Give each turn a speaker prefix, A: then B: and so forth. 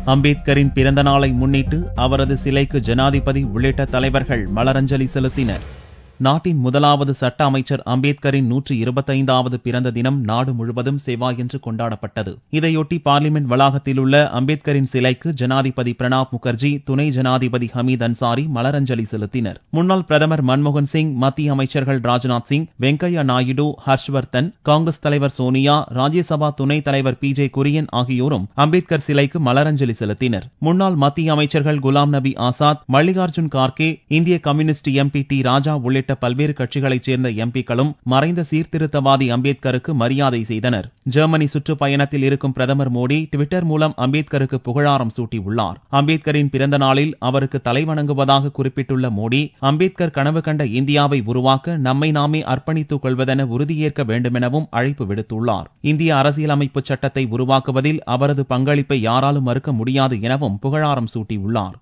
A: அம்பேத்கரின் பிறந்த நாளை முன்னிட்டு அவரது சிலைக்கு ஜனாதிபதி உள்ளிட்ட தலைவர்கள் மலரஞ்சலி செலுத்தினர். நாட்டின் முதலாவது சட்ட அமைச்சர் அம்பேத்கரின் 125வது பிறந்த தினம் நாடு முழுவதும் செவ்வாயன்று கொண்டாடப்பட்டது. இதையொட்டி பார்லிமென்ட் வளாகத்தில் உள்ள அம்பேத்கரின் சிலைக்கு ஜனாதிபதி பிரணாப் முகர்ஜி, துணை ஜனாதிபதி ஹமீத் அன்சாரி மலரஞ்சலி செலுத்தினர். முன்னாள் பிரதமர் மன்மோகன் சிங், மத்திய அமைச்சர்கள் ராஜ்நாத் சிங், வெங்கையா நாயுடு, ஹர்ஷ்வர்தன், காங்கிரஸ் தலைவர் சோனியா, ராஜ்யசபா துணைத் தலைவர் PJ குரியன் ஆகியோரும் அம்பேத்கர் சிலைக்கு மலரஞ்சலி செலுத்தினர். முன்னாள் மத்திய அமைச்சர்கள் குலாம் நபி ஆசாத், மல்லிகார்ஜுன் கார்கே, இந்திய கம்யூனிஸ்ட் MP டி ராஜா உள்ளிட்ட பல்வேறு கட்சிகளைச் சேர்ந்த MPக்களும் மறைந்த சீர்திருத்தவாதி அம்பேத்கருக்கு மரியாதை செய்தனர். ஜெர்மனி சுற்றுப்பயணத்தில் இருக்கும் பிரதமர் மோடி ட்விட்டர் மூலம் அம்பேத்கருக்கு புகழாரம் சூட்டியுள்ளார். அம்பேத்கரின் பிறந்த நாளில் அவருக்கு தலைவணங்குவதாக குறிப்பிட்டுள்ள மோடி, அம்பேத்கர் கனவு கண்ட இந்தியாவை உருவாக்க நம்மை நாமே அர்ப்பணித்துக் கொள்வதென உறுதியேற்க வேண்டுமெனவும் அழைப்பு விடுத்துள்ளார். இந்திய அரசியலமைப்பு சட்டத்தை உருவாக்குவதில் அவரது பங்களிப்பை யாராலும் மறுக்க முடியாது எனவும் புகழாரம் சூட்டியுள்ளார்.